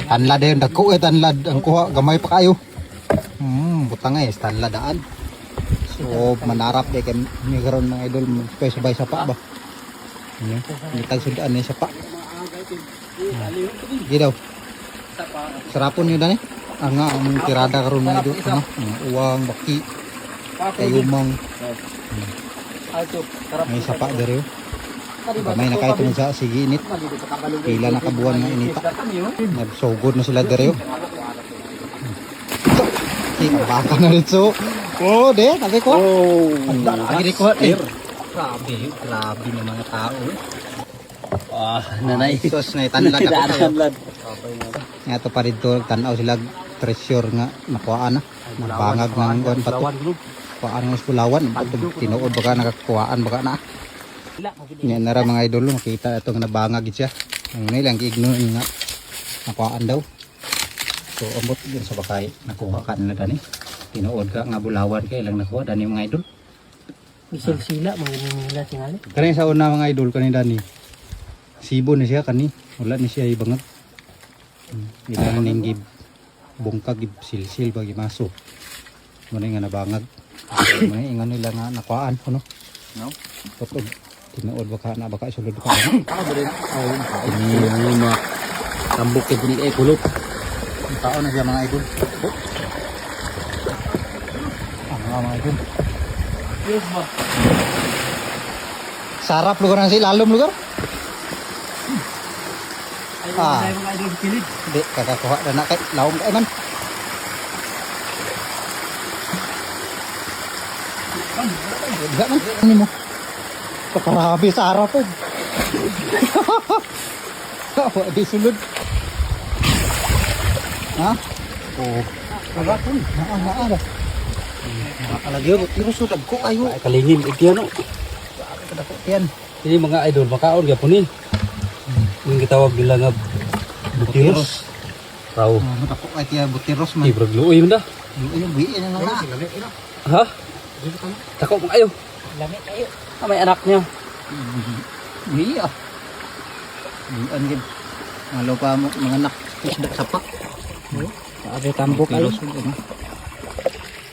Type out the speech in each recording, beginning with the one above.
Tanlad yun, dagko tanlad. Ang kuha, gamay pa kayo. Butang tanladaan. So, manarap deh kay may karon mga idol, sabay sa pa ba. Nitag sudaan ni sa pa. Di daw. Sarapon yun dani. Ang tirada karon mga idol, uwang, baki, kayumang. May sapa dere. May na kayo sa sige init. Pila na kabuan nga inita. Nagsugod na sila dere. Baka na rito. Oh, de, sabi ko. Oh, lagi ko grabe ng mga tao. nanay. Sos na tanlag ako. Tanlad. Nga to pa rito, tanaw sila treasure nga nakuhaan na. Nabangag ng kuan pa to. Kuhaan ng Pulawan, tinuod baka nakakuhaan baka na. Nga nara mga idol, makita itong nabangag siya. Ang nilang ignoran nga nakuhaan daw. So ambot din sa bakay nakuha ka nila dani. Tinuod ka nga Bulawan kay lang nakuha dani mga idol. Isel sila mga nila tingali. Kani sa una mga idol kani dani. Sibo na siya kani. Wala ni siya ibangat. Ilang ninggib bungkag silsil bagi maso. Muna nga nabangag. Muna ingon nila nga nakuhaan ko no. No. Totoo. Tinuod baka na baka sulod ka. Ini mga tambok ke dili kulot. Ang tao na siya mga idol. Mga idol. Yes ba. Sarap lugar na sila, lalom lugar. Ay mga idol kilid. Di, kakakuha na kay laom kay man. Enggak man, ini mo. Pakarabi sa harap po. Apa di sulod? Ha? Oh. Wala ko. Naa. Nakalagyo, pero sudag ko kayo. Ay kalingin itiyan no. Kadako yan. Ini mga idol makaon gyapon ni. Yung gitawag nila nga butiros. Raw. Kadako kay tiya butiros man. Ibrag luoy man da. Yung buwi na nga. Ha? Tako mo kayo. Lamit kayo. May anak niya. Buwi ah. Buwian gid. Malo pa mo mga anak isda sapak. Abi tambok kayo.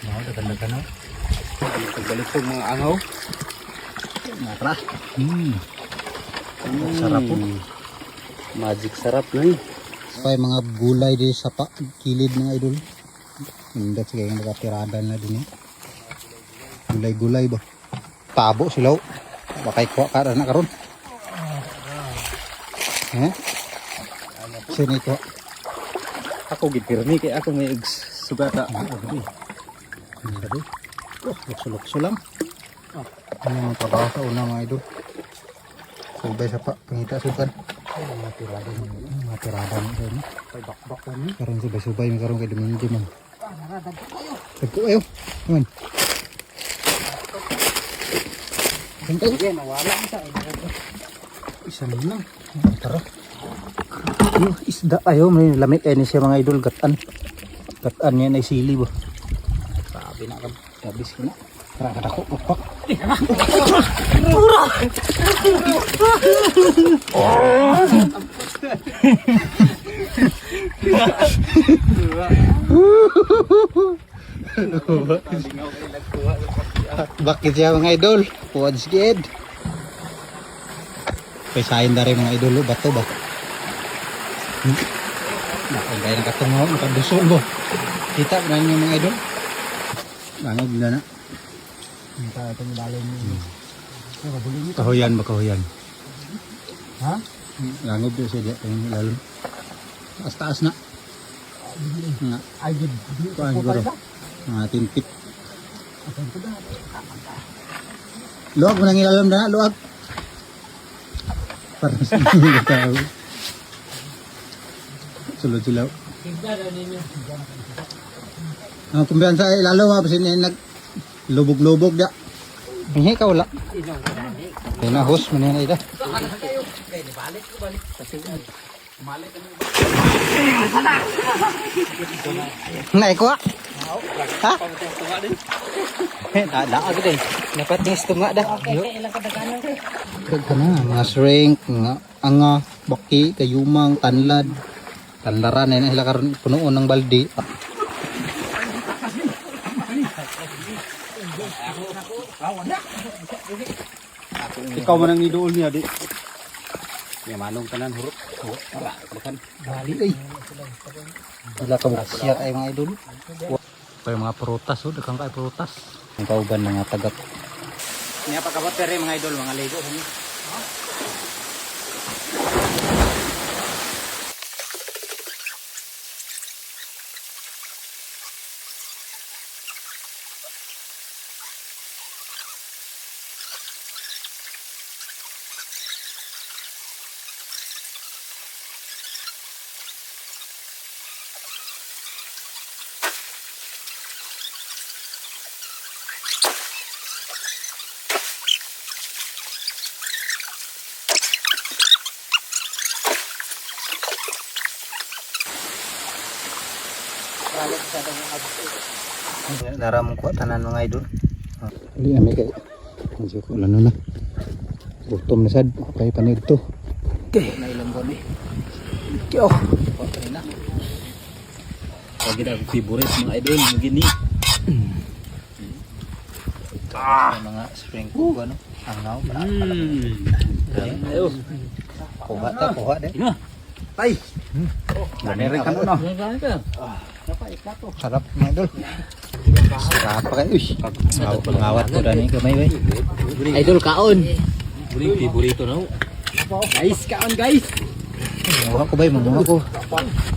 Mau dagan-dagan na. Pagbalik sa mga angaw. Natra. Sarap po. Magic sarap na eh. May mga gulay di sa pa, kilid mga idol. Hindi sige nga nakatirada na din eh. Gulay-gulay ba? Tabo sila. Bakay kuha ka na karon. Sini ko. Ako gipirmi kay ako may sugata. Lukso-lukso lang. Ano ang trabaho sa una mga idol. Subay sa pa, pangita sukan. Mga tirada mo doon. Bakbak na ni. Karon subay-subay mo karon kay Domingo man. Dagko ayo. Naman. Hintay. Sige, nawala sa Isa na lang. Tara. Isda ayo, may lamit ni siya mga idol gatan. Gatan niya ay sili ba. Sabi na kan, habis ko na. Tara kadako upak. Bakit siya mga idol? Puwad skid. Pesahin dari mga idol, bato ba? Nakagaya ng katungaw, nakadusol ba? Kita ba niyo mga idol? Langog na na. Kita itong dalong niyo. Kahoyan ba kahoyan? Ha? Langog doon siya dyan, lalong. Taas-taas na. Nga. Ay, good. Kuhaan siguro. Mga timpit. Luwag mo nang ilalam na, luwag. Para sa mga tao. Sulod-sulaw. Ang kumbiyansa ay lalo ha, kasi nag lubog-lubog da. Hindi ka wala. Kaya na host mo na ito. Naik ko ha? Ha? Daan din. Dapat nis tunga dah. Kag na mga shrink, nga anga, baki, kayumang, tanlad. Tandaran na sila karon punuon ng baldi. Ikaw man ang nidool niya, di. May manong tanan hurot. Bukan. Bali ay. Wala ka siya kay mga idol. Kay mga prutas, daghang kay prutas. Ang kauban mga tagap. Niya pa kabot pero mga idol, mga Lego. Daram ko tanan mga idol. Ali ame kay. Medyo ko lano na. Gutom na sad kay panig to. Okay. Na ilang buwan eh. Kyo. Okay na. Pag kita favorite mga idol, begini. Mga spring cook ano. Angaw pa. Ayo. Kuha de. Ina. Tay. Meron ka no. Sarap mga idol. Sarap pa kayo. Pangawat ko dani kamay bay. Idol kaon. Buri favorito na. Guys, kaon guys. Mga ko bay, mga ko.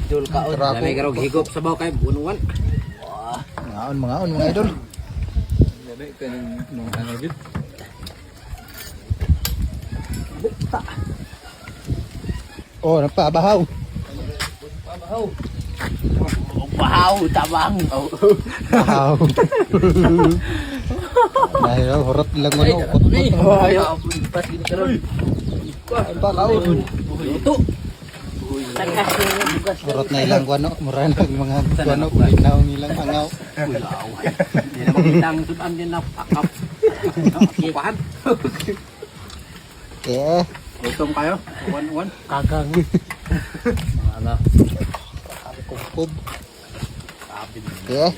Idol kaon. Dami karog higop sa baw kay bunuan. Mga on mga idol. Oh, napabahaw. Wow, tabang. Bahaw. Dahil horot lang ano. Ayo, pas gini karon. Bahaw. Luto. Horot na ilang ano. Mura na mga ano. Kulinaw nilang angaw. Hindi na magitang sudan din na akap. Kupahan. Eh. Gutom kayo? One. Kagang. Ano? Kumpub. Eh.